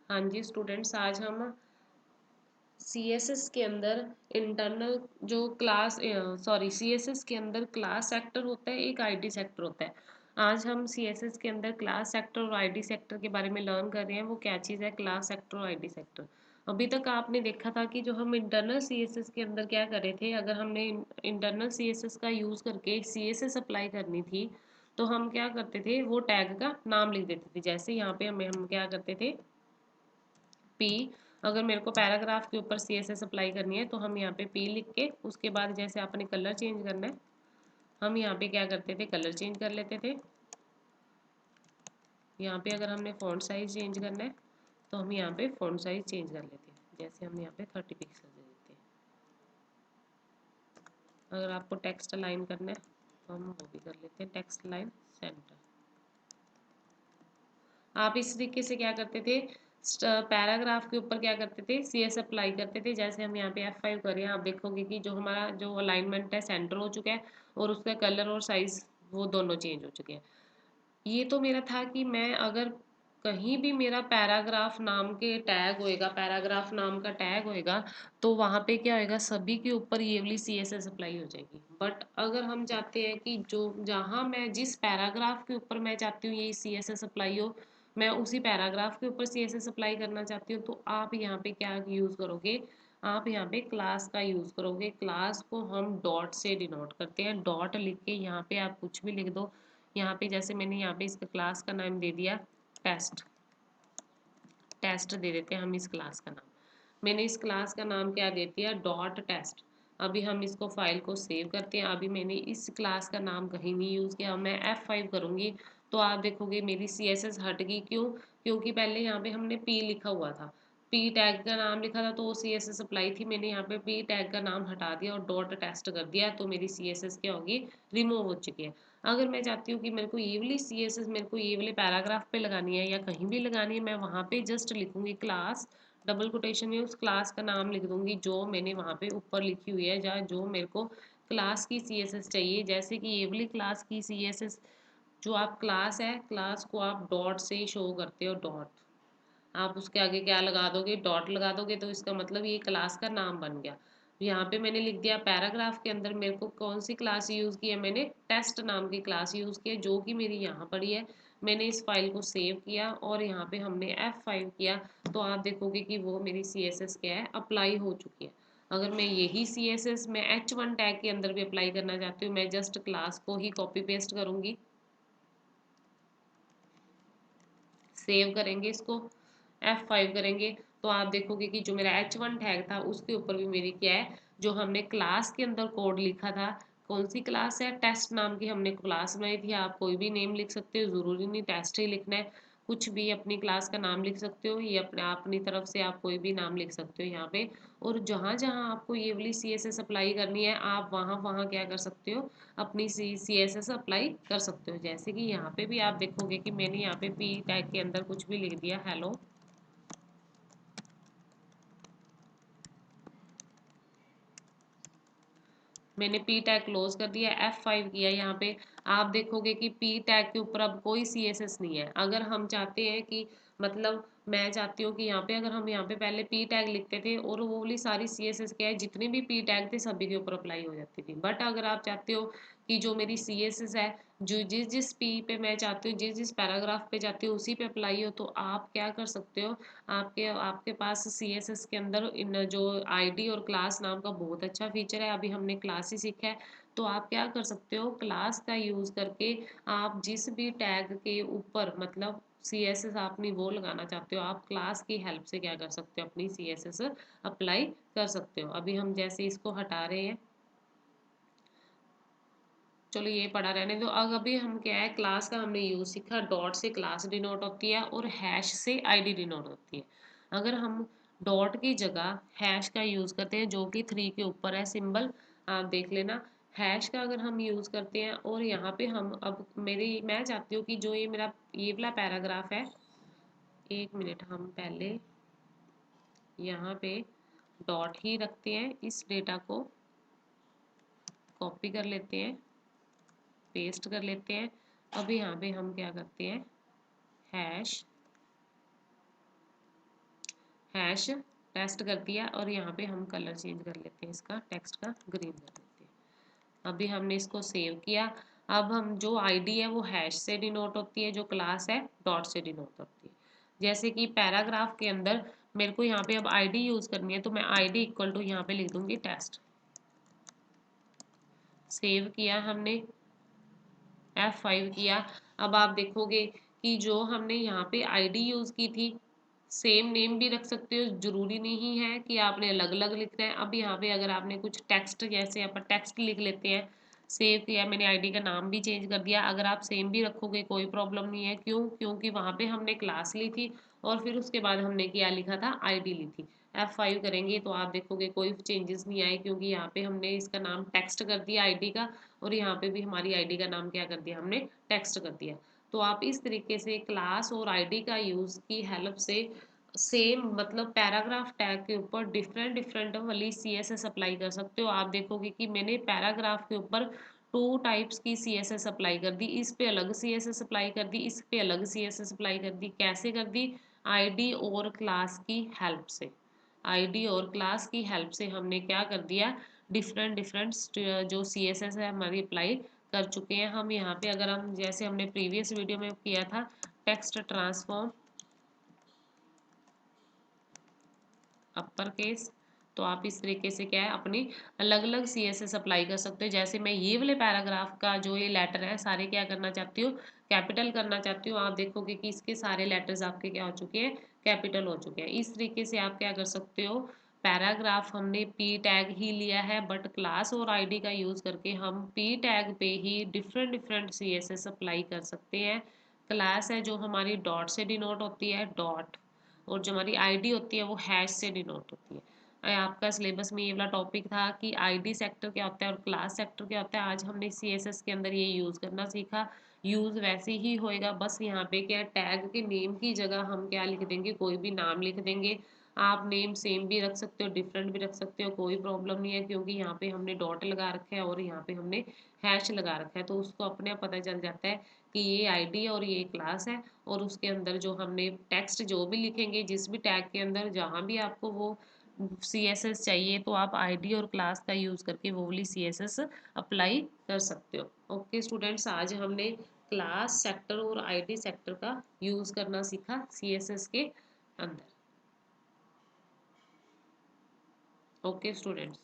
हाँ जी स्टूडेंट्स, आज हम सीएसएस के अंदर इंटरनल जो क्लास सीएसएस के अंदर क्लास सेक्टर होता है, एक आईडी सेक्टर होता है। आज हम सीएसएस के अंदर क्लास सेक्टर और आईडी सेक्टर के बारे में लर्न कर रहे हैं। वो क्या चीज़ है क्लास सेक्टर और आईडी सेक्टर। अभी तक आपने देखा था कि जो हम इंटरनल सीएसएस के अंदर क्या कर रहे थे, अगर हमने इंटरनल सीएसएस का यूज़ करके सीएसएस अप्लाई करनी थी तो हम क्या करते थे, वो टैग का नाम लिख देते थे। जैसे यहाँ पे हम क्या करते थे, पी, अगर मेरे को पैराग्राफ के ऊपर सीएसएस अप्लाई करनी है तो हम यहाँ पे पी लिख के उसके बाद जैसे आपने कलर चेंज करना है, हम यहाँ पे क्या करते थे, कलर चेंज कर लेते थे। यहाँ पे अगर हमने फ़ॉन्ट साइज चेंज करना है तो हम यहाँ पे फ़ॉन्ट साइज चेंज कर लेते हैं। जैसे हम यहाँ पे 30 पिक्सल दे देते हैं। अगर आपको टेक्स्ट अलाइन करना है तो हम वो भी कर लेते हैं, टेक्स्ट लाइन सेंटर। आप इस तरीके से क्या करते थे, पैराग्राफ के ऊपर क्या करते थे, सी एस अप्लाई करते थे। जैसे हम यहाँ पे F5 करें, आप देखोगे कि जो हमारा जो अलाइनमेंट है सेंटर हो चुका है और उसका कलर और साइज वो दोनों चेंज हो चुके हैं। ये तो मेरा था कि मैं अगर कहीं भी मेरा पैराग्राफ नाम के टैग होएगा, पैराग्राफ नाम का टैग होएगा, तो वहाँ पे क्या होएगा, सभी के ऊपर ये वाली CSS अप्लाई हो जाएगी। बट अगर हम चाहते हैं कि जो जहाँ मैं जिस पैराग्राफ के ऊपर मैं चाहती हूँ ये CSS अप्लाई हो, मैं उसी पैराग्राफ के ऊपर CSS अप्लाई करना चाहती हूँ, तो आप यहाँ पे क्या यूज़ करोगे, आप यहाँ पे क्लास का यूज़ करोगे। क्लास को हम डॉट से डिनोट करते हैं। डॉट लिख के यहाँ पे आप कुछ भी लिख दो। यहाँ पे जैसे मैंने यहाँ पे इसका क्लास का नाम दे दिया टेस्ट, टेस्ट दे देते हैं हम इस क्लास का नाम। मैंने इस क्लास का नाम क्या दे दिया, डॉट टेस्ट। अभी हम इसको फाइल को सेव करते हैं। अभी मैंने इस क्लास का नाम कहीं नहीं यूज़ किया। मैं F5 करूँगी तो आप देखोगे मेरी CSS हट गई। क्यों? क्योंकि पहले यहाँ पे हमने P लिखा हुआ था, P टैग का नाम लिखा था तो वो CSS अप्लाई थी। मैंने यहाँ पे P टैग का नाम हटा दिया और डॉट टेस्ट कर दिया, तो मेरी CSS क्या होगी, रिमूव हो चुकी है। अगर मैं चाहती हूँ कि मेरे को ये वाली CSS मेरे को ये वाले पैराग्राफ पे लगानी है या कहीं भी लगानी है, मैं वहाँ पे जस्ट लिखूंगी क्लास, डबल कोटेशन में उस क्लास का नाम लिख दूंगी जो मैंने वहाँ पे ऊपर लिखी हुई है, या जो मेरे को क्लास की CSS चाहिए। जैसे कि ये वाली क्लास की CSS, जो आप क्लास है, क्लास को आप डॉट से शो करते हो। डॉट, आप उसके आगे क्या लगा दोगे, डॉट लगा दोगे, तो इसका मतलब ये क्लास का नाम बन गया। यहाँ पे मैंने लिख दिया पैराग्राफ के अंदर मेरे को कौन सी क्लास यूज़ की है, मैंने टेस्ट नाम की क्लास यूज़ की है जो कि मेरी यहाँ पड़ी है। मैंने इस फाइल को सेव किया और यहाँ पे हमने F5 किया, तो आप देखोगे कि वो मेरी CSS क्या है, अप्लाई हो चुकी है। अगर मैं यही CSS मैं H1 टैग के अंदर भी अप्लाई करना चाहती हूँ, मैं जस्ट क्लास को ही कॉपी पेस्ट करूँगी, सेव करेंगे इसको, F5 करेंगे, तो आप देखोगे कि जो मेरा H1 टैग था उसके ऊपर भी मेरी क्या है, जो हमने क्लास के अंदर कोड लिखा था, कौन सी क्लास है, टेस्ट नाम की हमने क्लास बनाई थी। आप कोई भी नेम लिख सकते हो, ज़रूरी नहीं टेस्ट ही लिखना है, कुछ भी अपनी क्लास का नाम लिख सकते हो, ये अपनी तरफ से आप कोई भी नाम लिख सकते हो यहाँ पे। और जहाँ जहाँ आपको ये वाली CSS अप्लाई करनी है, आप वहाँ वहाँ क्या कर सकते हो, अपनी CSS अप्लाई कर सकते हो। जैसे कि यहाँ पे भी आप देखोगे कि मैंने यहाँ पे P टैग के अंदर कुछ भी लिख दिया, हेलो, मैंने P टैग क्लोज कर दिया, F5 किया। यहाँ पे आप देखोगे कि P टैग के ऊपर अब कोई CSS नहीं है। अगर हम चाहते हैं कि मतलब मैं चाहती हूँ कि यहाँ पे अगर हम यहाँ पे पहले P टैग लिखते थे और वो वाली सारी CSS क्या है, जितने भी P टैग थे सभी के ऊपर अप्लाई हो जाती थी। बट अगर आप चाहते हो कि जो मेरी CSS है, जो जिस जिस P पे मैं चाहती हूँ, जिस जिस पैराग्राफ पे चाहती हूँ उसी पे अप्लाई हो, तो आप क्या कर सकते हो, आपके आपके पास CSS के अंदर इन जो आईडी और क्लास नाम का बहुत अच्छा फीचर है। अभी हमने क्लास ही सीखा है, तो आप क्या कर सकते हो, क्लास का यूज़ करके आप जिस भी टैग के ऊपर मतलब CSS अपनी वो लगाना चाहते हो, आप क्लास की हेल्प से क्या कर सकते हो, अपनी CSS अप्लाई कर सकते हो। अभी हम जैसे इसको हटा रहे हैं, चलो ये पड़ा रहने दो। अब अभी हम क्या है, क्लास का हमने यूज़ सीखा, डॉट से क्लास डिनोट होती है और हैश से आईडी डिनोट होती है। अगर हम डॉट की जगह हैश का यूज़ करते हैं, जो कि 3 के ऊपर है सिंबल, आप देख लेना। हैश का अगर हम यूज़ करते हैं और यहाँ पे हम अब मैं चाहती हूँ कि जो ये मेरा ये वाला पैराग्राफ है, एक मिनट, हम पहले यहाँ पे डॉट ही रखते हैं, इस डेटा को कॉपी कर लेते हैं, पेस्ट कर लेते हैं। अब यहाँ पे हम क्या करते हैं, हैश हैश टेस्ट कर दिया और यहाँ पे हम कलर चेंज कर लेते हैं, इसका टेक्स्ट का ग्रीन कर देते हैं। अभी हमने इसको सेव किया। अब हम जो आईडी है वो हैश से डिनोट होती है, जो क्लास है डॉट से डिनोट होती है। जैसे कि पैराग्राफ के अंदर मेरे को यहाँ पे अब आईडी यूज़ करनी है, तो मैं आईडी इक्वल टू यहाँ पे लिख दूंगी टेस्ट। सेव किया हमने, F5 किया। अब आप देखोगे कि जो हमने यहाँ पे आईडी यूज़ की थी, सेम नेम भी रख सकते हो, ज़रूरी नहीं है कि आपने अलग अलग लिखना है। अब यहाँ पे अगर आपने कुछ टेक्स्ट, जैसे अपन टेक्स्ट लिख लेते हैं, सेव किया मैंने, आईडी का नाम भी चेंज कर दिया। अगर आप सेम भी रखोगे कोई प्रॉब्लम नहीं है, क्यों? क्योंकि वहाँ पे हमने क्लास ली थी और फिर उसके बाद हमने क्या लिखा था, आईडी ली थी। F5 करेंगे तो आप देखोगे कोई चेंजेस नहीं आए, क्योंकि यहाँ पे हमने इसका नाम टेक्स्ट कर दिया आईडी का, और यहाँ पे भी हमारी आईडी का नाम क्या कर दिया, हमने टेक्स्ट कर दिया। तो आप इस तरीके से क्लास और आईडी का यूज़ की हेल्प से सेम मतलब पैराग्राफ टैग के ऊपर डिफरेंट डिफरेंट वाली CSS अप्लाई कर सकते हो। आप देखोगे कि मैंने पैराग्राफ के ऊपर 2 टाइप्स की CSS अप्लाई कर दी, इस पे अलग CSS अप्लाई कर दी, इस पे अलग CSS अप्लाई कर दी। कैसे कर दी? आईडी और क्लास की हेल्प से। आईडी और क्लास की हेल्प से हमने क्या कर दिया, डिफरेंट डिफरेंट जो CSS है हमारी अप्लाई कर चुके हैं हम। यहाँ पे अगर हम, जैसे हमने प्रीवियस वीडियो में किया था, टेक्स्ट ट्रांसफॉर्म अपर केस, तो आप इस तरीके से क्या है, अपनी अलग अलग CSS अप्लाई कर सकते हो। जैसे मैं ये वाले पैराग्राफ का जो ये लेटर है सारे क्या करना चाहती हूँ, कैपिटल करना चाहती हूँ। आप देखोगे कि इसके सारे लेटर्स आपके क्या हो चुके हैं, कैपिटल हो चुके हैं। इस तरीके से आप क्या कर सकते हो, पैराग्राफ हमने P टैग ही लिया है, बट क्लास और आईडी का यूज़ करके हम P टैग पे ही डिफरेंट डिफरेंट CSS अप्लाई कर सकते हैं। क्लास है जो हमारी डॉट से डिनोट होती है, डॉट, और जो हमारी आईडी होती है वो हैश से डिनोट होती है। आपका सिलेबस में ये वाला टॉपिक था कि आईडी सेक्टर क्या होता है और क्लास सेक्टर क्या होता है। आज हमने CSS के अंदर ये यूज़ करना सीखा। यूज़ वैसे ही होएगा, बस यहाँ पे क्या टैग के नेम की जगह हम क्या लिख देंगे, कोई भी नाम लिख देंगे। आप नेम सेम भी रख सकते हो, डिफरेंट भी रख सकते हो, कोई प्रॉब्लम नहीं है, क्योंकि यहाँ पे हमने डॉट लगा रखा है और यहाँ पे हमने हैश लगा रखा है, तो उसको अपने आप पता चल जाता है कि ये आईडी है और ये क्लास है। और उसके अंदर जो हमने टेक्स्ट जो भी लिखेंगे, जिस भी टैग के अंदर जहाँ भी आपको वो CSS चाहिए, तो आप आईडी और क्लास का यूज़ करके वो वाली CSS अप्लाई कर सकते हो। ओके स्टूडेंट्स, आज हमने क्लास सेक्टर और आईडी सेक्टर का यूज़ करना सीखा CSS के अंदर। Okay students.